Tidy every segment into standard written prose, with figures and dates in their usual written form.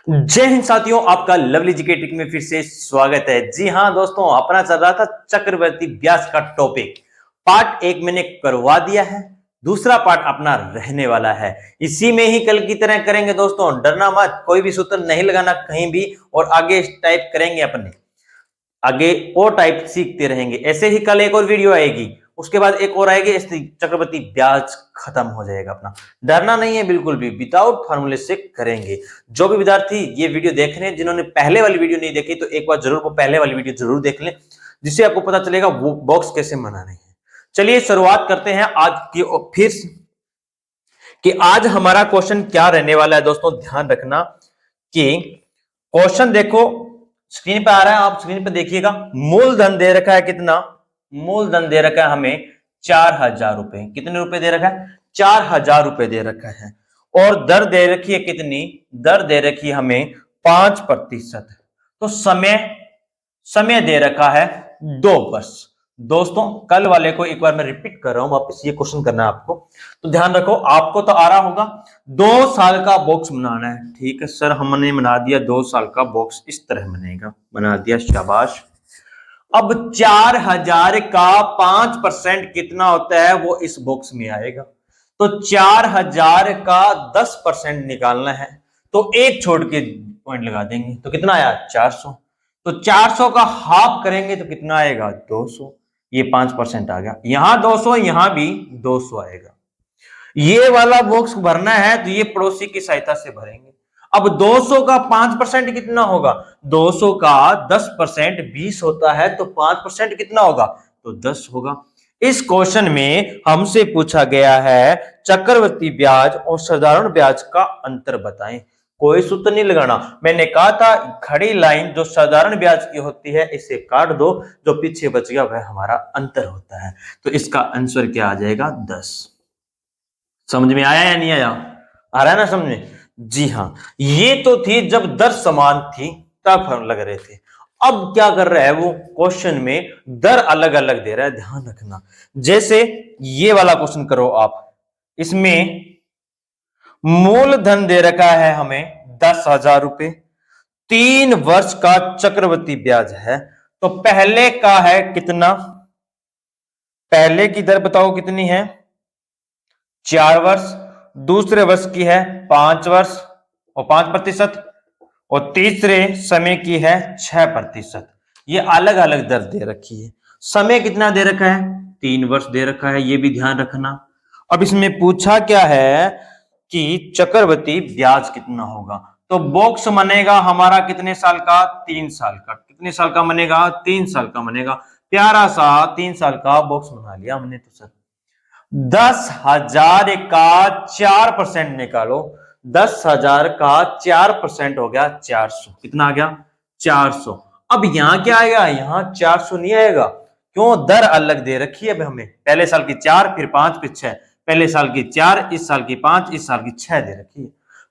जय हिंद साथियों, आपका लवली जीके ट्रिक में फिर से स्वागत है। जी हाँ दोस्तों, अपना चल रहा था चक्रवर्ती ब्याज का टॉपिक। पार्ट एक मैंने करवा दिया है, दूसरा पार्ट अपना रहने वाला है। इसी में ही कल की तरह करेंगे दोस्तों, डरना मत, कोई भी सूत्र नहीं लगाना कहीं भी, और आगे टाइप करेंगे अपने, आगे और टाइप सीखते रहेंगे। ऐसे ही कल एक और वीडियो आएगी, उसके बाद एक और आएगी, ऐसे चक्रवृद्धि ब्याज खत्म हो जाएगा अपना। डरना नहीं है बिल्कुल भी, विदाउट फार्मूले से करेंगे। जो भी विद्यार्थी ये वीडियो देख रहे हैं, जिन्होंने पहले वाली वीडियो नहीं देखी, तो एक बार जरूर वो पहले वाली वीडियो जरूर देख लें, जिससे आपको पता चलेगा वो बॉक्स कैसे बनाने हैं। चलिए शुरुआत करते हैं आज की फिर कि आज हमारा क्वेश्चन क्या रहने वाला है। दोस्तों ध्यान रखना कि क्वेश्चन देखो स्क्रीन पे आ रहा है, आप स्क्रीन पे देखिएगा। मूलधन दे रखा है कितना? मूलधन दे रखा है हमें 4,000 रुपए। कितने रुपए दे रखा है? 4,000 रुपए दे रखा है। और दर दे रखी है कितनी? दर दे रखी है हमें 5%। तो समय समय दे रखा है 2 वर्ष। दोस्तों कल वाले को एक बार मैं रिपीट कर रहा हूं, वापस ये क्वेश्चन करना है आपको, तो ध्यान रखो। आपको तो आ रहा होगा 2 साल का बॉक्स बनाना है। ठीक है सर, हमने बना दिया 2 साल का बॉक्स, इस तरह बनेगा, बना दिया, शाबाश। अब 4,000 का 5% कितना होता है वो इस बॉक्स में आएगा। तो 4,000 का 10% निकालना है, तो एक छोड़ के पॉइंट लगा देंगे, तो कितना आया? 400। तो 400 का हाफ करेंगे तो कितना आएगा? 200। ये 5% आ गया, यहां 200, यहां भी 200 आएगा। ये वाला बॉक्स भरना है तो ये पड़ोसी की सहायता से भरेंगे। अब 200 का 5% कितना होगा? 200 का 10% 20 होता है, तो 5% कितना होगा? तो 10 होगा। इस क्वेश्चन में हमसे पूछा गया है चक्रवृद्धि ब्याज और साधारण ब्याज का अंतर बताएं। कोई सूत्र नहीं लगाना, मैंने कहा था खड़ी लाइन जो साधारण ब्याज की होती है इसे काट दो, जो पीछे बच गया वह हमारा अंतर होता है। तो इसका आंसर क्या आ जाएगा? 10। समझ में आया या नहीं आया? आ रहा है ना समझ में? जी हाँ, ये तो थी जब दर समान थी तब हम लग रहे थे। अब क्या कर रहा है वो? क्वेश्चन में दर अलग अलग दे रहा है, ध्यान रखना। जैसे ये वाला क्वेश्चन करो आप, इसमें मूलधन दे रखा है हमें 10,000 रुपए, 3 वर्ष का चक्रवृद्धि ब्याज है। तो पहले का है कितना? पहले की दर बताओ कितनी है? 4 वर्ष। दूसरे वर्ष की है 5 वर्ष और 5%, और तीसरे समय की है 6%। ये अलग अलग दर दे रखी है। समय कितना दे रखा है? 3 वर्ष दे रखा है, ये भी ध्यान रखना। अब इसमें पूछा क्या है कि चक्रवृद्धि ब्याज कितना होगा। तो बॉक्स बनेगा हमारा कितने साल का? 3 साल का। कितने साल का बनेगा? 3 साल का बनेगा। प्यारा सा 3 साल का बॉक्स बना लिया हमने। तो सर 10,000 का 4% निकालो। 10,000 का 4% हो गया 400। कितना आ गया? 400। अब यहां क्या आएगा? यहां 400 नहीं आएगा। क्यों? दर अलग दे रखी है हमें। पहले साल की 4, फिर 5, फिर 6। पहले साल की 4, इस साल की 5, इस साल की 6 दे रखी है।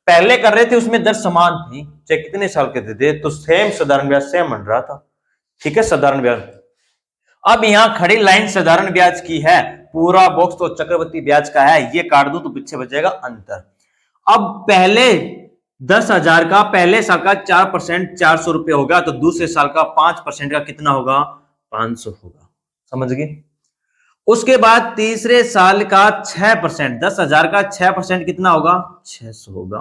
पहले कर रहे थे उसमें दर समान थी, चाहे कितने साल के थे, तो सेम साधारण ब्याज सेम बन रहा था। ठीक है, साधारण ब्याज। अब यहां खड़ी लाइन साधारण ब्याज की है, पूरा बॉक्स तो चक्रवृद्धि ब्याज का है, ये काट दो तो पीछे बचेगा अंतर। अब पहले 10,000 का पहले साल का 4% 400 रुपए होगा, तो दूसरे साल का 5% का कितना होगा? 500 होगा। समझ गए? उसके बाद तीसरे साल का 6%, 10,000 का 6% कितना होगा? 600 होगा।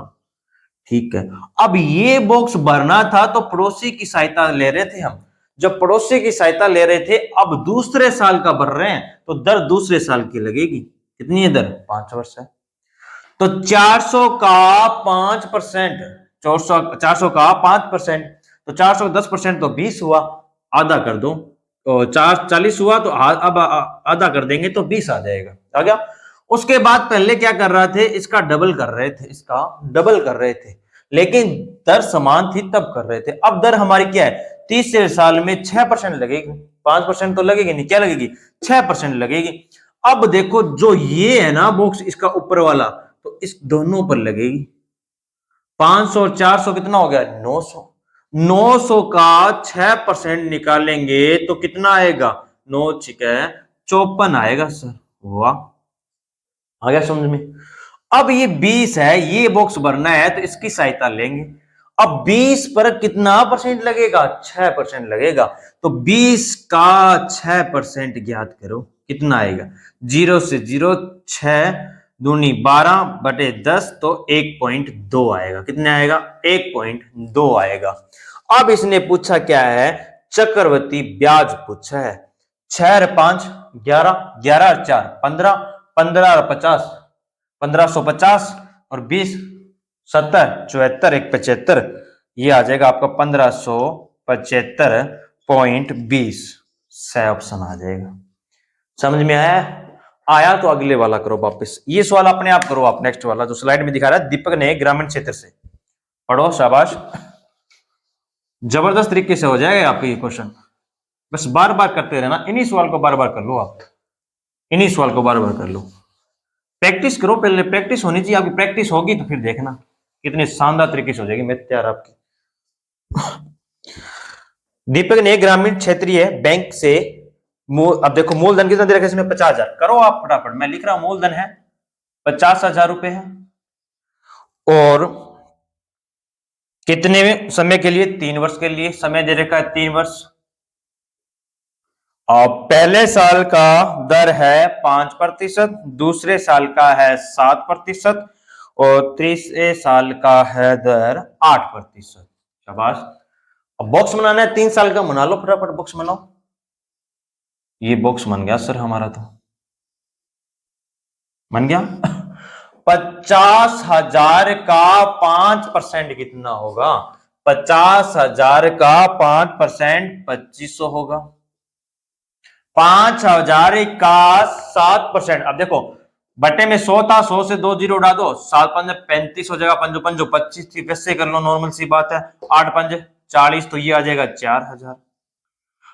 ठीक है, अब ये बॉक्स भरना था तो पड़ोसी की सहायता ले रहे थे हम। जब पड़ोसी की सहायता ले रहे थे, अब दूसरे साल का भर रहे हैं, तो दर दूसरे साल की लगेगी। कितनी है दर? 5 वर्ष है। तो 400 का 5%, 400 का 5%, तो 400 का 10% तो 20 हुआ, आधा कर दो तो 40 हुआ, तो अब आधा कर देंगे तो 20 आ जाएगा। आ गया? उसके बाद पहले क्या कर रहे थे? इसका डबल कर रहे थे, इसका डबल कर रहे थे, लेकिन दर समान थी तब कर रहे थे। अब दर हमारी क्या है? तीसरे साल में 6% लगेगी। 5% तो लगेगी नहीं, क्या लगेगी? 6% लगेगी। अब देखो जो ये है ना बॉक्स, इसका ऊपर वाला, तो इस दोनों पर लगेगी। 500 और 400 कितना हो गया? 900। 900 का 6% निकालेंगे तो कितना आएगा? 9 छिके 54 आएगा सर। वाह, आ गया समझ में? अब ये 20 है, ये बॉक्स भरना है तो इसकी सहायता लेंगे। अब 20 पर कितना परसेंट लगेगा? 6% लगेगा। तो 20 का 6% ज्ञात करो, कितना आएगा? 0 से 0, 6 दूनी 12 बटे 10, तो 1.2 आएगा। कितना आएगा? 1.2 आएगा। अब इसने पूछा क्या है? चक्रवृद्धि ब्याज पूछा है। 6 और 5 11, 11 और 4 15, 15 और 50 1550 और 20 70, 74 1 75, ये आ जाएगा आपका 1575.20। सही ऑप्शन आ जाएगा। समझ में आया? आया तो अगले वाला करो वापस। ये सवाल अपने आप करो आप, नेक्स्ट वाला जो स्लाइड में दिखा रहा है। दीपक ने ग्रामीण क्षेत्र से, पढ़ो, शाबाश, जबरदस्त तरीके से हो जाएगा आपका ये क्वेश्चन। बस बार बार करते रहना, इन्हीं सवाल को बार बार कर लो आप, इन्हीं सवाल को बार बार कर लो। प्रैक्टिस करो, पहले प्रैक्टिस होनी चाहिए। आपकी प्रैक्टिस होगी तो फिर देखना कितनी शानदार तरीके से हो जाएगी मैथ तैयार आपकी। दीपक ने ग्रामीण क्षेत्रीय बैंक से अब देखो मूलधन कितना दे रखा है इसमें? 50,000। करो आप फटाफट, मैं लिख रहा हूं मूलधन है 50,000 रुपए है, और कितने समय के लिए? 3 वर्ष के लिए समय दे रखा है, 3 वर्ष। और पहले साल का दर है 5%, दूसरे साल का है 7%, और तीसरे साल का है दर 8%। शाबाश। अब बॉक्स बनाना है 3 साल का, बना लो फटाफट, बॉक्स बनाओ। ये बॉक्स बन गया सर हमारा, तो बन गया। 50,000 का 5% कितना होगा? 50,000 का 5% 2500 होगा। 5,000 का 7%, अब देखो बटे में 100 था, 100 से 2 जीरो उड़ा दो, 7 पंजे 35 हो जाएगा, पंजो पंजो 25 थी, वैसे कर लो, नॉर्मल सी बात है। 8 पंजे 40, तो ये आ जाएगा 4,000।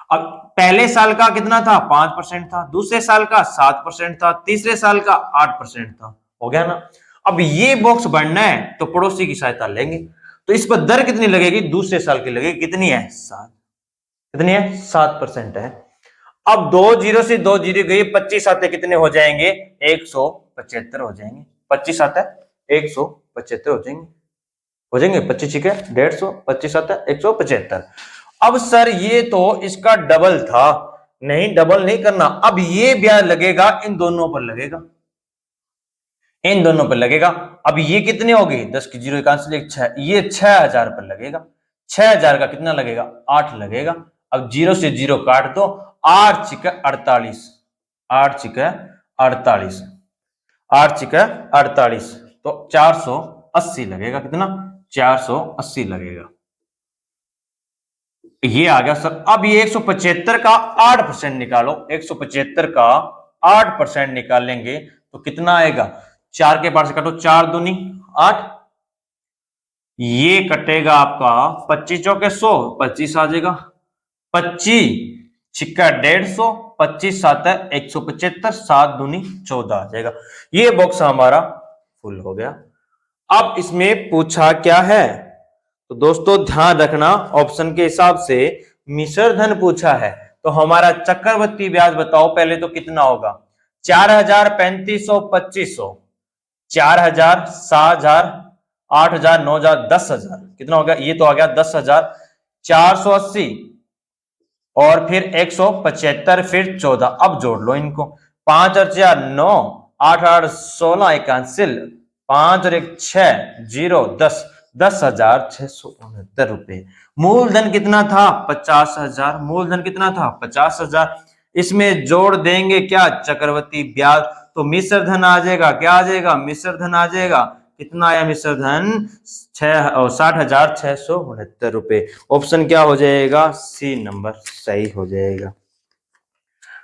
अब पहले साल का कितना था? 5% था, दूसरे साल का 7% था, तीसरे साल का 8% था। हो गया ना? अब ये बॉक्स बनना है तो पड़ोसी की सहायता लेंगे। तो इस पर दर कितनी लगेगी? दूसरे साल की लगेगी। कितनी है? 7। कितनी है? 7% है। अब 2 जीरो से 2 जीरो गई, 25 आते कितने हो जाएंगे? 175 हो जाएंगे। 25 आता है 175 हो जाएंगे, हो जाएंगे 25 ठीक है 150, 25 आता है 175। अब सर ये तो इसका डबल था, नहीं डबल नहीं करना। अब ये ब्याज लगेगा इन दोनों पर लगेगा, इन दोनों पर लगेगा। अब ये कितने हो गए? 10 की जीरो कैंसिल, 6, ये 6,000 पर लगेगा। 6,000 का कितना लगेगा? 8 लगेगा। अब जीरो से जीरो काट दो, 8 छिका 48, 8 छिका 48, 8 छिका 48, तो 480 लगेगा। कितना? 480 लगेगा। ये आ गया सर। अब ये 175 का 8% निकालो, 175 का 8% निकालेंगे तो कितना आएगा? 4 के पार से काटो, 4 दूनी 8, ये कटेगा आपका 25 चौके 100, 25 आ जाएगा। 25 छिक्का 150, 25 आता है 175, 7 दूनी 14 आ जाएगा। ये बॉक्स हमारा फुल हो गया। अब इसमें पूछा क्या है? तो दोस्तों ध्यान रखना, ऑप्शन के हिसाब से मिश्र धन पूछा है। तो हमारा चक्रवृद्धि ब्याज बताओ पहले तो कितना होगा? 4,000, 3,500, 2,500, 4,000, 7,000, 8,000, 9,000, 10,000, कितना हो गया? ये तो आ गया 10,000, 480 और फिर 175, फिर 14। अब जोड़ लो इनको, 5 और 4 9, 8 8 16, एक कैंसिल, 5 और 1 6, 0 10, 10,669 रुपए। मूलधन कितना था? 50,000। मूलधन कितना था? 50,000। इसमें जोड़ देंगे क्या? चक्रवृद्धि ब्याज। तो मिश्र धन आ जाएगा। क्या आ जाएगा? मिश्र धन आ जाएगा। कितना आया मिश्र धन? 60,669 रुपए। ऑप्शन क्या हो जाएगा? सी नंबर सही हो जाएगा।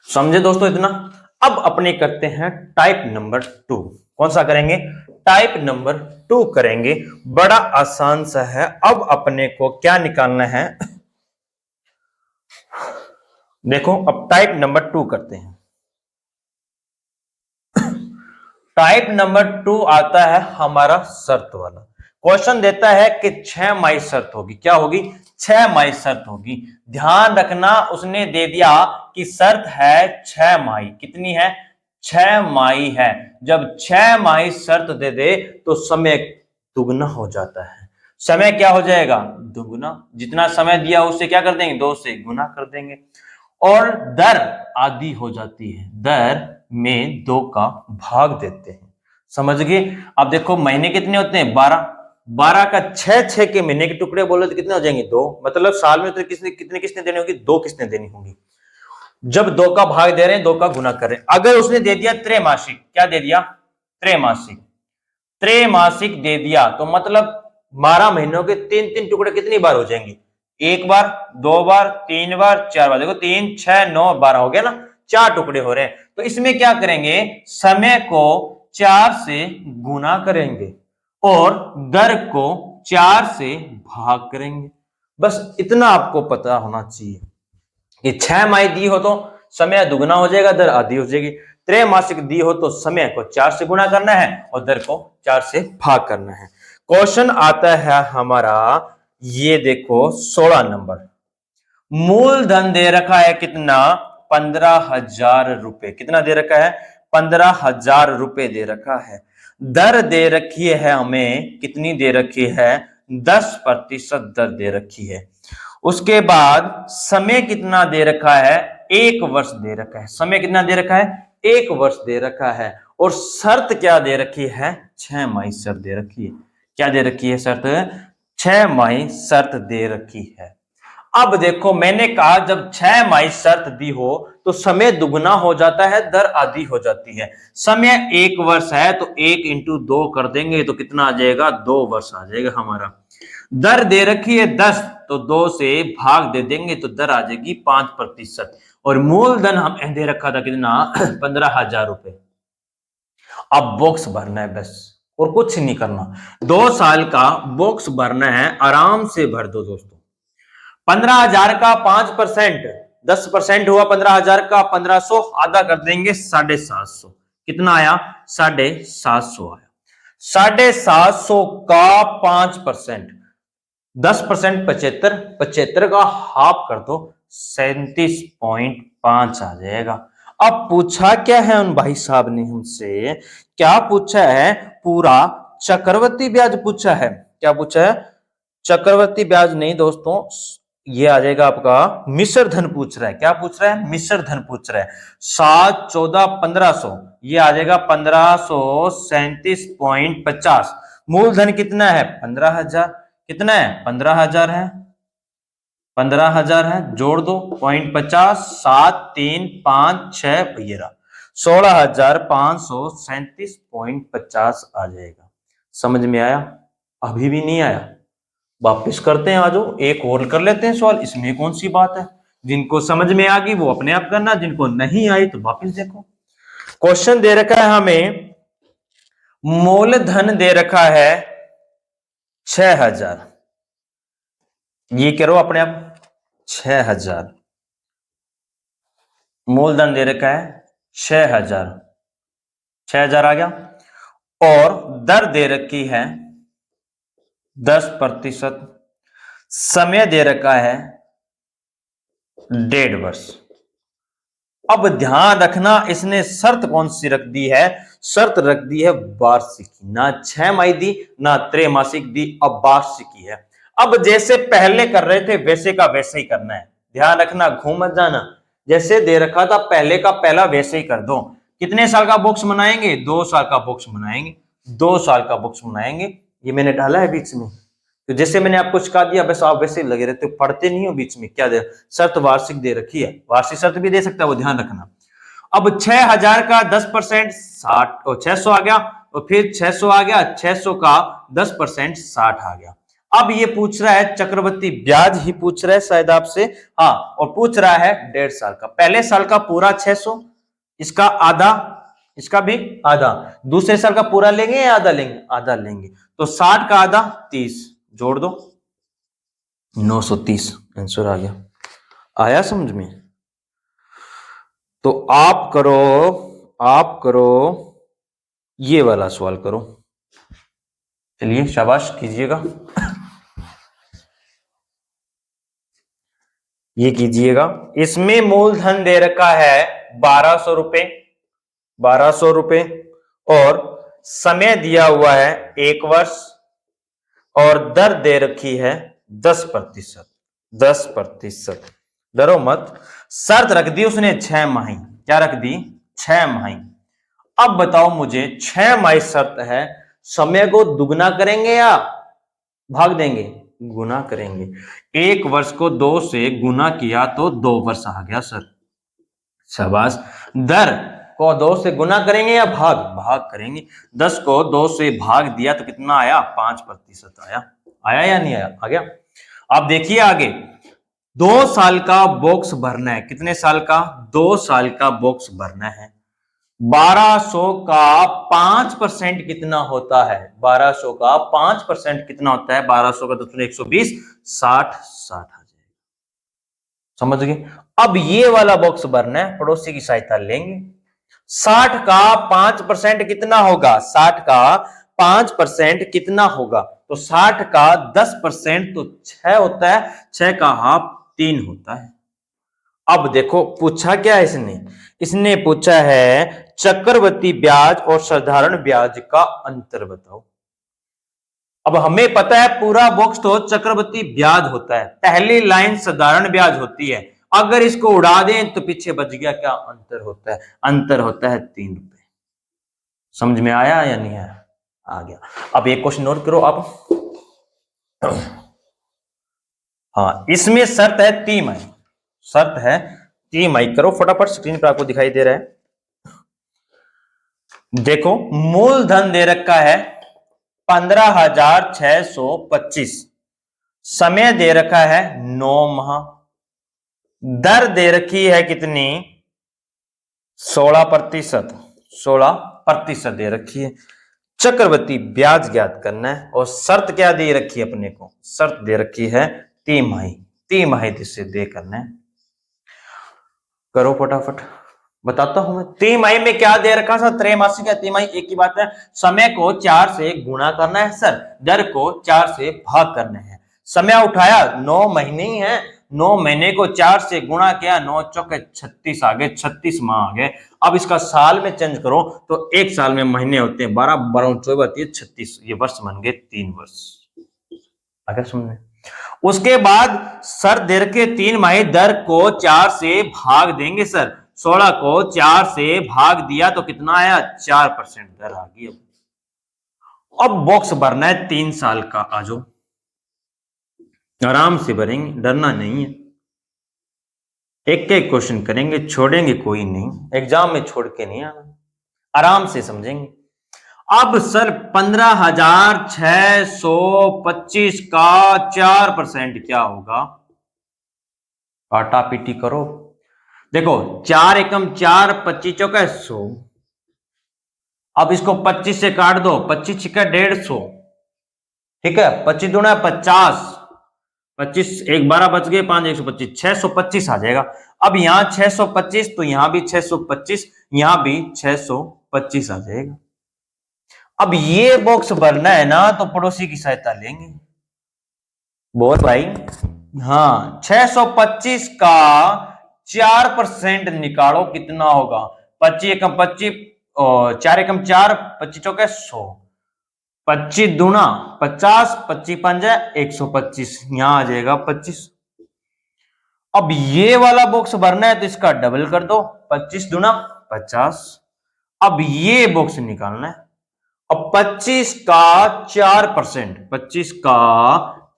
समझे दोस्तों इतना? अब अपने करते हैं टाइप नंबर 2। कौन सा करेंगे? टाइप नंबर 2 करेंगे। बड़ा आसान सा है। अब अपने को क्या निकालना है? देखो अब टाइप नंबर 2 करते हैं। टाइप नंबर 2 आता है हमारा शर्त वाला। क्वेश्चन देता है कि 6 माही शर्त होगी। क्या होगी? 6 माही शर्त होगी। ध्यान रखना, उसने दे दिया कि शर्त है 6 माही। कितनी है? 6 माही है। जब 6 माही शर्त दे दे तो समय दुगना हो जाता है। समय क्या हो जाएगा, दुगुना। जितना समय दिया उससे क्या कर देंगे, 2 से गुना कर देंगे। और दर आधी हो जाती है, दर में 2 का भाग देते हैं। समझ गए। अब देखो महीने कितने होते हैं, 12। 12 का 6 के महीने के टुकड़े बोले तो कितने हो जाएंगे, 2। मतलब साल में तो कितने किस्तें देनी होगी, 2 किस्तें देनी होंगी। जब 2 का भाग दे रहे हैं, 2 का गुना कर रहे हैं। अगर उसने दे दिया त्रैमासिक, क्या दे दिया, त्रैमासिक, त्रैमासिक दे दिया तो मतलब 12 महीनों के 3 टुकड़े कितनी बार हो जाएंगे, 1 बार, 2 बार, 3 बार, 4 बार। देखो 3, 6, 9, 12 हो गया ना, 4 टुकड़े हो रहे हैं। तो इसमें क्या करेंगे, समय को 4 से गुना करेंगे और दर को 4 से भाग करेंगे। बस इतना आपको पता होना चाहिए। ये 6 माह दी हो तो समय दुगना हो जाएगा, दर आधी हो जाएगी। त्रैमासिक दी हो तो समय को 4 से गुना करना है और दर को 4 से भाग करना है। क्वेश्चन आता है हमारा, ये देखो 16 नंबर। मूलधन दे रखा है कितना, 15,000 रुपए। कितना दे रखा है, 15,000 रुपए दे रखा है। दर दे रखी है हमें, कितनी दे रखी है, 10% दर दे रखी है। उसके बाद समय कितना दे रखा है, 1 वर्ष दे रखा है। समय कितना दे रखा है, 1 वर्ष दे रखा है। और शर्त क्या दे रखी है, 6 माही शर्त दे रखी है। क्या दे रखी है शर्त, 6 माही शर्त दे रखी है। अब देखो मैंने कहा जब 6 माही शर्त दी हो तो समय दुगना हो जाता है, दर आधी हो जाती है। समय 1 वर्ष है तो 1 इंटू 2 कर देंगे तो कितना आ जाएगा, 2 वर्ष आ जाएगा हमारा। दर दे रखी है 10 तो 2 से भाग दे देंगे तो दर आ जाएगी 5%। और मूलधन हमें दे रखा था कितना 15,000 रुपए। अब बॉक्स भरना है बस, और कुछ नहीं करना। 2 साल का बॉक्स भरना है, आराम से भर दो दोस्तों। 15,000 का 5%, 10% हुआ 15,000 का, 1500 आधा कर देंगे 750। कितना आया, 750 आया। 750 का 5%, 10% 75, 75 का हाफ कर दो 37.5 आ जाएगा। अब पूछा क्या है उन भाई साहब ने हमसे, क्या पूछा है, पूरा चक्रवृद्धि ब्याज पूछा है। क्या पूछा है, चक्रवृद्धि ब्याज नहीं दोस्तों, ये आ जाएगा आपका मिश्र धन पूछ रहा है। क्या पूछ रहा है, मिश्र धन पूछ रहा है। 7, 14, 1500, ये आ जाएगा 1537.50। मूलधन कितना है, 15,000। कितना है, 15,000 है, 15,000 है, जोड़ दो 0.50, 7, 3, 5, 6, 16,537.50 आ जाएगा। समझ में आया, अभी भी नहीं आया, वापिस करते हैं, आ जाओ एक और कर लेते हैं सवाल, इसमें कौन सी बात है। जिनको समझ में आ गई वो अपने आप करना, जिनको नहीं आई तो वापिस देखो। क्वेश्चन दे रखा है हमें, मूलधन दे रखा है 6,000, ये करो अपने आप, 6,000 मूलधन दे रखा है 6,000, 6,000 आ गया। और दर दे रखी है 10%, समय दे रखा है 1.5 वर्ष। अब ध्यान रखना, इसने शर्त कौन सी रख दी है, शर्त रख दी है वार्षिकी, ना 6 माही दी ना त्रैमासिक दी, अब वार्षिकी है। अब जैसे पहले कर रहे थे वैसे का वैसे ही करना है, ध्यान रखना, घूम मत जाना। जैसे दे रखा था पहले का पहला वैसे ही कर दो। कितने साल का बॉक्स बनाएंगे, 2 साल का बॉक्स बनाएंगे, 2 साल का बॉक्स बनाएंगे। ये मैंने डाला है बीच में, तो जैसे मैंने आपको सिखा दिया बस आप वैसे लगे रहते हो, पढ़ते नहीं हो बीच में। क्या दे शर्त वार्षिक दे रखी है, वार्षिक शर्त भी दे सकता है वो, ध्यान रखना। अब 6,000 का 10% 60 और 600 आ गया, और फिर 600 आ गया, 600 का 10% 60 आ गया। अब ये पूछ रहा है चक्रवृद्धि ब्याज ही पूछ रहा है शायद आपसे, हाँ, और पूछ रहा है 1.5 साल का। पहले साल का पूरा 600, इसका आधा, इसका भी आधा। दूसरे साल का पूरा लेंगे या आधा लेंगे, आधा लेंगे। तो 60 का आधा 30, जोड़ दो 930, आंसर आ गया। आया समझ में, तो आप करो ये वाला सवाल करो। चलिए शाबाश कीजिएगा, ये कीजिएगा। इसमें मूलधन दे रखा है 1,200 रुपए, 1,200 रुपए, और समय दिया हुआ है 1 वर्ष, और दर दे रखी है 10%। 10%, डरो मत। शर्त रख दी उसने 6 माही। क्या रख दी? 6 माही। अब बताओ मुझे, 6 माही शर्त है, समय को दुगना करेंगे या भाग देंगे? गुना करेंगे। 1 वर्ष को 2 से गुना किया तो 2 वर्ष आ गया सर। शाबाश। दर को 2 से गुना करेंगे या भाग? भाग करेंगे। 10 को 2 से भाग दिया तो कितना आया? 5% आया। आया या नहीं आया? आ गया। अब देखिए आगे, 2 साल का बॉक्स भरना है। कितने साल का? 2 साल का बॉक्स भरना है। 1200 का 5% कितना होता है? 1200 का 5% कितना होता है? 1200 का 120, 60 60 आ जाएगा। समझ गए? अब ये वाला बॉक्स भरना है, पड़ोसी की सहायता लेंगे। 60 का 5% कितना होगा? 60 का 5% कितना होगा? तो 60 का 10% तो 6 होता है। 6 का हाफ 3 होता है। अब देखो पूछा क्या है इसने? इसने पूछा है चक्रवृद्धि ब्याज और साधारण ब्याज का अंतर बताओ। अब हमें पता है पूरा बॉक्स तो चक्रवृद्धि ब्याज होता है, पहली लाइन साधारण ब्याज होती है। अगर इसको उड़ा दें तो पीछे बच गया। क्या अंतर होता है? अंतर होता है 3 रुपए। समझ में आया या नहीं आया? आ गया। अब एक क्वेश्चन नोट करो आप। हाँ, इसमें शर्त है 3 माही। शर्त है 3 माही। करो फटाफट, स्क्रीन पर आपको दिखाई दे रहा है। देखो, मूलधन दे रखा है 15,625। समय दे रखा है 9 माह। दर दे रखी है कितनी? 16%। 16% दे रखी है। चक्रवृद्धि ब्याज ज्ञात करना है और शर्त क्या दे रखी है अपने को? शर्त दे रखी है 3 माही। 3 माही से दे करना है। करो फटाफट, बताता हूं मैं। 3 माही में क्या दे रखा सर? त्रैमासिक या तिमाही एक ही बात है। समय को 4 से गुणा करना है सर, दर को 4 से भाग करना है। समय उठाया 9 महीने ही है, 9 महीने को 4 से गुणा किया, 9 चौके 36 आ गए, 36 माह आ गए। अब इसका साल में चेंज करो तो एक साल में महीने होते हैं 12, 12 24 36, ये वर्ष बन गए 3 वर्ष। अगर सुनने उसके बाद सर दर के 3 माही, दर को 4 से भाग देंगे सर। 16 को 4 से भाग दिया तो कितना आया? 4% दर आ गई। अब बॉक्स भरना है 3 साल का। आजो आराम से भरेंगे, डरना नहीं है। एक एक क्वेश्चन करेंगे, छोड़ेंगे कोई नहीं, एग्जाम में छोड़ के नहीं आना, आराम से समझेंगे। अब सर 15,625 का 4% क्या होगा? काटा पीटी करो। देखो 4 एकम 4, 25 चौका 100। अब इसको 25 से काट दो, 25 छिका 150। ठीक है, 25 दूना 50, 25 एक 12 बच गए, 5 125, 625 आ जाएगा। अब यहां 625 तो यहां भी 625, यहां भी 625 आ जाएगा। अब ये बॉक्स भरना है ना तो पड़ोसी की सहायता लेंगे। बोल भाई। हाँ, 625 का 4% निकालो, कितना होगा? 25 एकम 25, 4 एकम 4, 25 चौके 100, 25 दूना 50, 25 पंजा 125, यहां आ जाएगा 25। अब ये वाला बॉक्स भरना है तो इसका डबल कर दो, 25 दूना 50। अब ये बॉक्स निकालना है। अब 25 का 4%, 25 का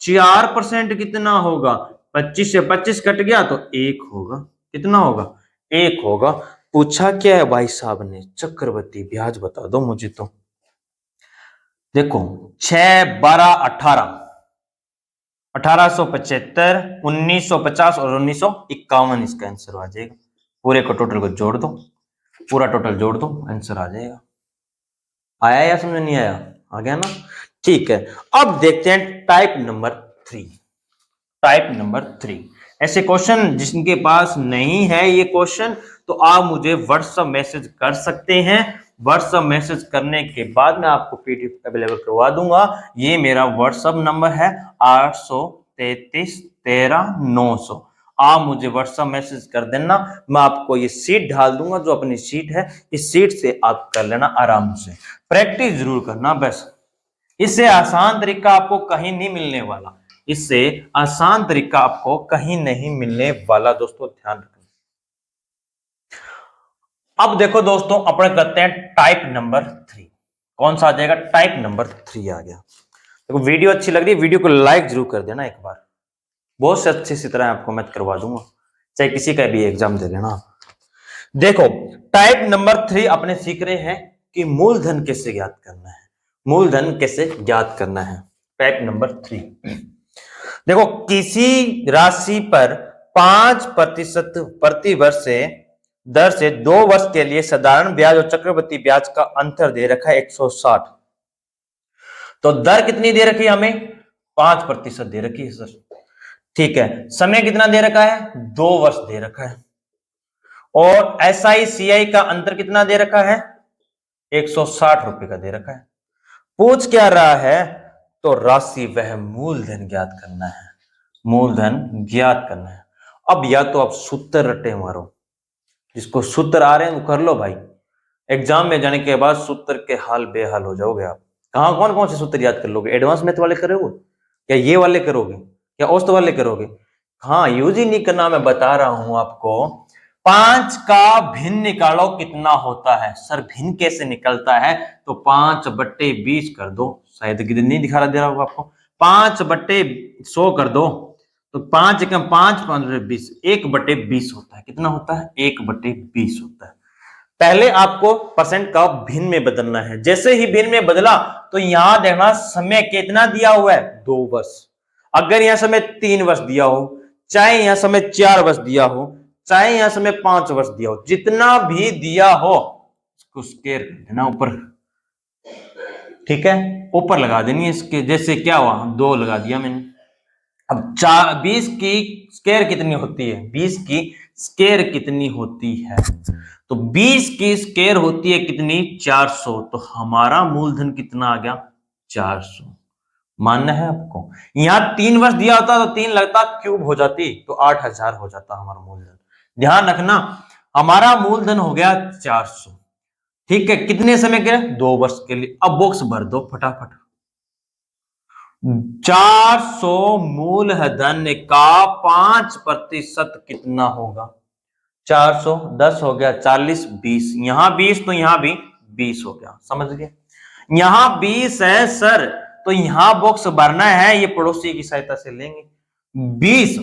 4% कितना होगा? 25 से 25 कट गया तो 1 होगा। कितना होगा? 1 होगा। पूछा क्या है भाई साहब ने? चक्रवृद्धि ब्याज बता दो मुझे तो। देखो 6 12 18, 1875, 1950 और 1951 इसका आंसर आ जाएगा। पूरे को टोटल को जोड़ दो, पूरा टोटल जोड़ दो, आंसर आ जाएगा। आया या समझ नहीं आया? आ गया ना? ठीक है। अब देखते हैं टाइप नंबर 3। टाइप नंबर 3, ऐसे क्वेश्चन जिनके पास नहीं है ये क्वेश्चन, तो आप मुझे व्हाट्सएप मैसेज कर सकते हैं। व्हाट्सएप मैसेज करने के बाद मैं आपको पीडीएफ अवेलेबल करवा दूंगा। ये मेरा व्हाट्सएप नंबर है 833 13 900। आप मुझे व्हाट्सएप मैसेज कर देना, मैं आपको ये सीट डाल दूंगा, जो अपनी सीट है, इस सीट से आप कर लेना आराम से। प्रैक्टिस जरूर करना बस। इससे आसान तरीका आपको कहीं नहीं मिलने वाला, इससे आसान तरीका आपको कहीं नहीं मिलने वाला दोस्तों, ध्यान रखना। अब देखो दोस्तों, अपने करते हैं टाइप नंबर 3। कौन सा आ जाएगा? टाइप नंबर 3 आ गया। देखो वीडियो अच्छी लग रही है, वीडियो को लाइक जरूर कर देना एक बार, बहुत से अच्छी सी तरह आपको मैं करवा दूंगा, चाहे किसी का भी एग्जाम दे लेना। देखो टाइप नंबर 3 अपने सीख रहे हैं कि मूलधन कैसे ज्ञात करना है, मूलधन कैसे ज्ञात करना है। टाइप नंबर 3, देखो किसी राशि पर 5% प्रति वर्ष से दर से 2 वर्ष के लिए साधारण ब्याज और चक्रवृद्धि ब्याज का अंतर दे रखा है 160। तो दर कितनी दे रखी है हमें? 5% दे रखी है सर। ठीक है, समय कितना दे रखा है? 2 वर्ष दे रखा है। और एसआई सीआई का अंतर कितना दे रखा है? 160 रुपए का दे रखा है। पूछ क्या रहा है? तो राशि वह मूलधन ज्ञात करना है, मूलधन ज्ञात करना है। अब या तो आप सूत्र रटे मारो, जिसको सूत्र आ रहे हैं वो कर लो भाई, एग्जाम में जाने के बाद सूत्र के हाल बेहाल हो जाओगे आप। कहां कौन कौन से सूत्र याद कर लोगे? एडवांस मैथ वाले करोगे या ये वाले करोगे या औसत वाले करोगे? हाँ, यूज ही नहीं करना, मैं बता रहा हूं आपको। 5 का भिन्न निकालो कितना होता है? सर भिन्न कैसे निकलता है? तो 5/20 कर दो, शायद नहीं दिखा रहा दे रहा होगा आपको। 5/100 कर दो, तो 5 एकम 5, 5/20, 1/20 होता है। कितना होता है? 1/20 होता है। पहले आपको परसेंट का भिन्न में बदलना है। जैसे ही भिन्न में बदला तो यहां देखना समय कितना दिया हुआ है? 2 वर्ष। अगर यहां समय 3 वर्ष दिया हो, चाहे यहां समय 4 वर्ष दिया हो, चाहे यहां समय 5 वर्ष दिया हो, जितना भी दिया हो उसको स्केयर कर देना ऊपर। ठीक है, ऊपर लगा देनी है इसके। जैसे क्या हुआ? 2 लगा दिया मैंने। अब 20 की स्केयर कितनी होती है? 20 की स्केयर कितनी होती है? तो 20 की स्केयर होती है कितनी? 400। तो हमारा मूलधन कितना आ गया? 400। मानना है आपको? यहां 3 वर्ष दिया होता तो 3 लगता, क्यूब हो जाती तो 8000 हो जाता हमारा मूलधन। ध्यान रखना, हमारा मूलधन हो गया 400। ठीक है, कितने समय के लिए? 2 वर्ष के लिए। अब बॉक्स भर दो फटाफट। 400 मूलधन का 5% कितना होगा? 400, 10 हो गया, 40, 20, यहां 20 तो यहां भी 20 हो गया। समझ गए? यहां 20 है सर, तो यहां बॉक्स भरना है, ये पड़ोसी की सहायता से लेंगे। 20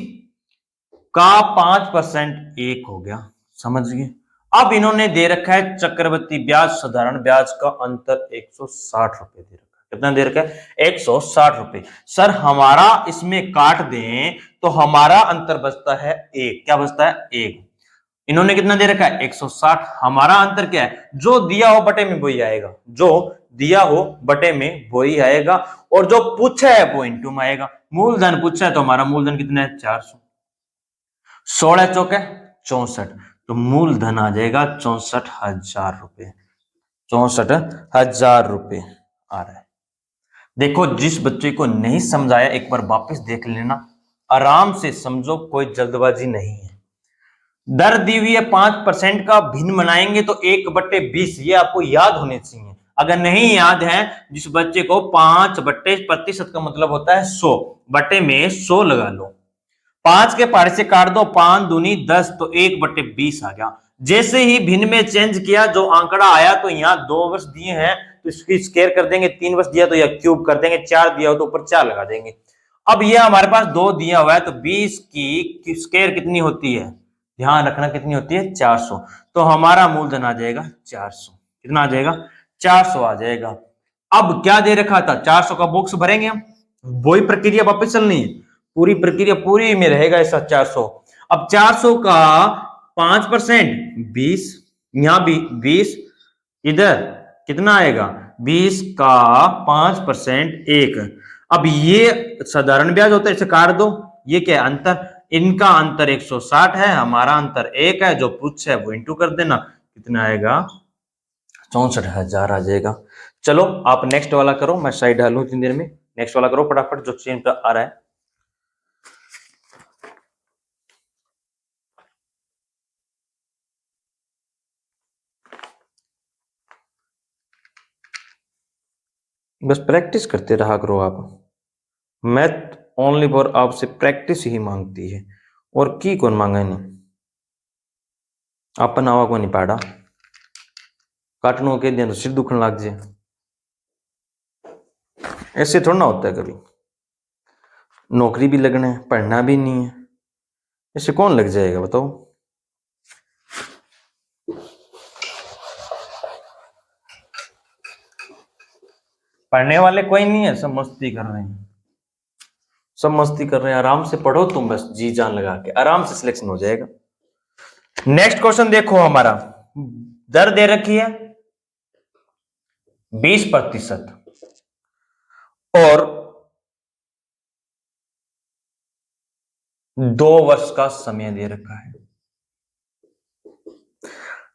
का 5% 1 हो गया। समझ गए? अब इन्होंने दे रखा है चक्रवृद्धि ब्याज साधारण ब्याज का अंतर 160 रुपए दे रखा है। कितना दे रखा है? 160 रुपए। सर हमारा इसमें काट दें तो हमारा अंतर बचता है 1। क्या बचता है? 1। इन्होंने कितना दे रखा है? 160। हमारा अंतर क्या है? जो दिया हो बटे में वही आएगा, जो दिया हो बटे में वही आएगा, और जो पूछा है वो इंटू में आएगा। मूलधन पूछा है तो हमारा मूलधन कितना है? 400। 16 चौके 64, तो मूलधन आ जाएगा 64,000 रुपए। 64,000 रुपए आ रहा है। देखो जिस बच्चे को नहीं समझाया एक बार वापस देख लेना, आराम से समझो, कोई जल्दबाजी नहीं है। दर दी हुई है 5% का, भिन्न बनाएंगे तो 1/20, ये आपको याद होने चाहिए। अगर नहीं याद है, जिस बच्चे को 5/प्रतिशत का मतलब होता है 100, बटे में 100 लगा लो। 5 के पारे से काट दो, 5 दूनी 10, तो 1/20 आ गया। जैसे ही भिन्न में चेंज किया, जो आंकड़ा आया, तो यहाँ 2 वर्ष दिए हैं तो इसकी स्केयर कर देंगे, 3 वर्ष दिया तो यह क्यूब कर देंगे, 4 दिया हो तो ऊपर 4 लगा देंगे। अब ये हमारे पास 2 दिया हुआ है, तो 20 की स्केयर कितनी होती है? ध्यान रखना कितनी होती है? 400। तो हमारा मूलधन आ जाएगा 400। कितना आ जाएगा? 400 आ जाएगा। अब क्या दे रखा था? 400 का बॉक्स भरेंगे हम, वही प्रक्रिया वापस चलनी है, पूरी प्रक्रिया पूरी में रहेगा ऐसा 400। अब 400 का 5% 20, यहां भी 20, इधर कितना आएगा? 20 का 5% 1। अब ये साधारण ब्याज होता है, इसे काट दो। ये क्या है? अंतर। इनका अंतर 160 है, हमारा अंतर 1 है, जो पूछ है वो इंटू कर देना। कितना आएगा? 64,000 आ जाएगा। चलो आप नेक्स्ट वाला करो, मैं साइड डालू इतनी देर में। नेक्स्ट वाला करो फटाफट, जो चेन पे आ रहा है। बस प्रैक्टिस करते रहा करो आप। मैथ ओनली फॉर आपसे प्रैक्टिस ही मांगती है, और की कौन मांगा नहीं। अपन आवा को नहीं पाड़ा काटनों के दिन तो सिर दुखने लग जाए, ऐसे थोड़ा ना होता है कभी। नौकरी भी लगना है, पढ़ना भी नहीं है, ऐसे कौन लग जाएगा बताओ। पढ़ने वाले कोई नहीं है, सब मस्ती कर रहे हैं, सब मस्ती कर रहे हैं। आराम से पढ़ो तुम, बस जी जान लगा के आराम से सिलेक्शन हो जाएगा। नेक्स्ट क्वेश्चन देखो, हमारा दर दे रखी है 20% और 2 वर्ष का समय दे रखा है।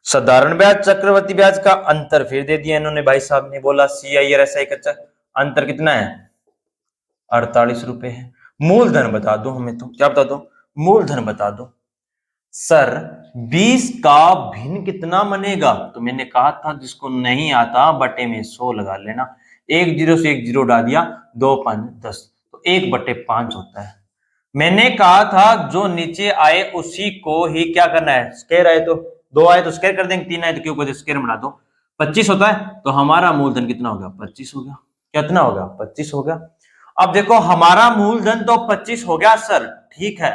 साधारण ब्याज चक्रवर्ती ब्याज का अंतर फिर दे दिया इन्होंने, भाई साहब ने बोला CIRSI का अंतर कितना है 48 रुपए है। मूलधन बता दो हमें, तो क्या बता दो, मूलधन बता दो। सर 20 का भिन्न कितना बनेगा, तो मैंने कहा था जिसको नहीं आता बटे में 100 लगा लेना। 1 0 से 1 0 डाल दिया, 2 5 10, तो 1/5 होता है। मैंने कहा था जो नीचे आए उसी को ही क्या करना है, स्क्वायर आए तो 2 आए तो स्क्वायर कर देंगे, 3 आए तो क्यूब कर देंगे, स्क्वायर बना दो। 25 होता है, तो हमारा मूलधन कितना हो गया 25 हो गया। कितना हो गया 25 हो गया। अब देखो हमारा मूलधन तो 25 हो गया सर, ठीक है,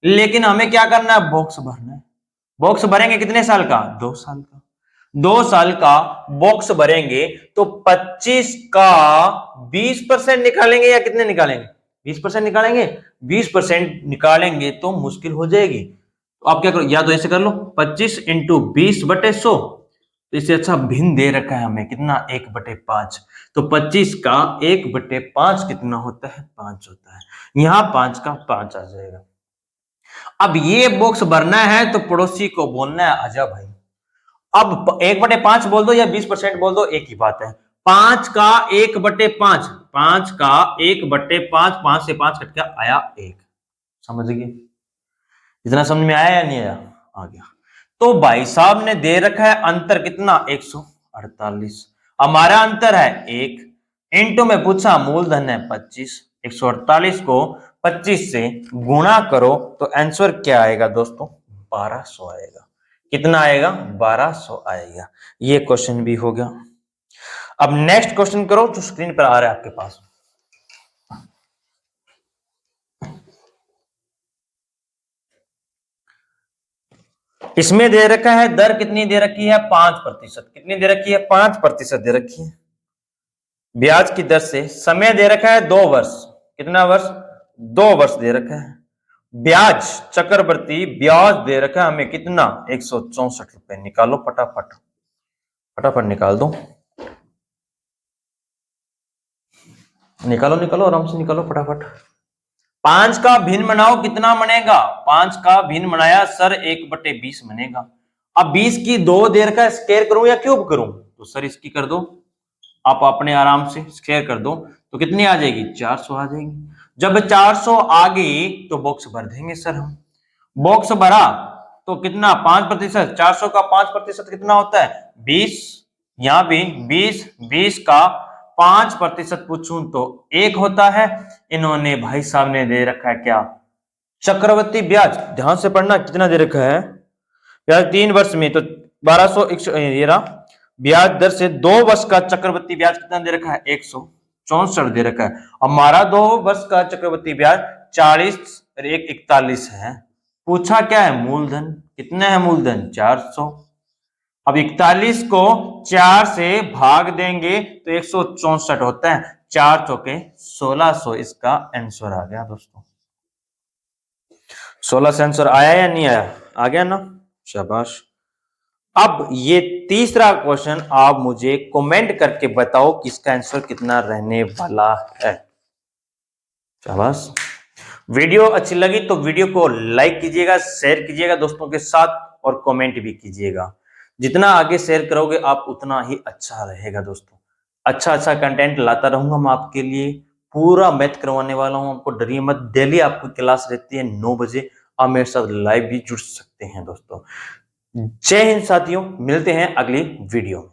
लेकिन हमें क्या करना है, बॉक्स भरना है। बॉक्स भरेंगे कितने साल का, 2 साल का। 2 साल का बॉक्स भरेंगे तो 25 का 20% निकालेंगे या कितने निकालेंगे, 20% निकालेंगे। 20% निकालेंगे तो मुश्किल हो जाएगी, तो आप क्या करो, या तो ऐसे कर लो 25 इंटू 20/100, तो इससे अच्छा भिन्न दे रखा है हमें कितना 1/5, तो 25 का 1/5 कितना होता है 5 होता है। यहां 5 का 5 आ जाएगा। अब ये बॉक्स भरना है तो पड़ोसी को बोलना है आजा भाई। अब 1/5 बोल दो या 20% बोल दो, एक ही बात है। 5 का 1/5, 5 का 1/5, 5 से 5 कट गया, आया 1। समझ गए, इतना समझ में आया या नहीं आया, आ गया। तो भाई साहब ने दे रखा है अंतर कितना 148, हमारा अंतर है 1, इंटू में पूछा मूलधन है 25, 148 को 25 से गुणा करो तो आंसर क्या आएगा दोस्तों, 1200 आएगा। कितना आएगा, 1200 आएगा। ये क्वेश्चन भी हो गया। अब नेक्स्ट क्वेश्चन करो जो स्क्रीन पर आ रहा है आपके पास। इसमें दे रखा है दर कितनी दे रखी है 5%, कितनी दे रखी है 5% दे रखी है ब्याज की दर से। समय दे रखा है 2 वर्ष, कितना वर्ष, 2 वर्ष दे रखा है। ब्याज चक्रवर्ती ब्याज दे रखा है हमें कितना 164 रुपए। निकालो फटाफट, फटाफट निकाल दो, निकालो निकालो आराम से निकालो फटाफट। 5 का भिन्न बनाओ कितना बनेगा, 5 का भिन्न बनाया सर 1/20 बनेगा। अब 20 की 2 देर का स्क्वायर करूं या क्यूब करूं, तो सर इसकी कर दो, आप अपने आराम से स्क्वायर कर दो, तो कितनी आ जाएगी 400 आ जाएगी। जब 400 आ गई तो बॉक्स भर देंगे सर हम। बॉक्स भरा तो कितना 5%, 400 का 5% कितना होता है 20, यहां भी 20, 20 का 5% पूछूं तो 1 होता है। इन्होंने भाई साहब ने दे रखा है क्या, चक्रवर्ती ब्याज, ध्यान से पढ़ना कितना दे रखा है ब्याज 3 वर्ष में, तो 1200 ये रहा। ब्याज दर से 2 वर्ष का चक्रवर्ती ब्याज कितना दे रखा है 164 दे रखा है। हमारा 2 वर्ष का चक्रवर्ती ब्याज 40 और 1 41 है। पूछा क्या है मूलधन, कितना है मूलधन 400। अब 41 को 4 से भाग देंगे तो 164 होता है, 4 चौके 1600, इसका आंसर आ गया दोस्तों। 16 से आंसर आया या नहीं आया, आ गया ना, शाबाश। अब ये तीसरा क्वेश्चन आप मुझे कमेंट करके बताओ कि इसका आंसर कितना रहने वाला है। शाबाश। वीडियो अच्छी लगी तो वीडियो को लाइक कीजिएगा, शेयर कीजिएगा दोस्तों के साथ, और कमेंट भी कीजिएगा। जितना आगे शेयर करोगे आप उतना ही अच्छा रहेगा दोस्तों। अच्छा अच्छा कंटेंट लाता रहूंगा मैं आपके लिए, पूरा मैथ करवाने वाला हूं आपको, डरिए मत। डेली आपकी क्लास रहती है 9 बजे, आप मेरे साथ लाइव भी जुड़ सकते हैं दोस्तों। जय हिंद साथियों, मिलते हैं अगली वीडियो में।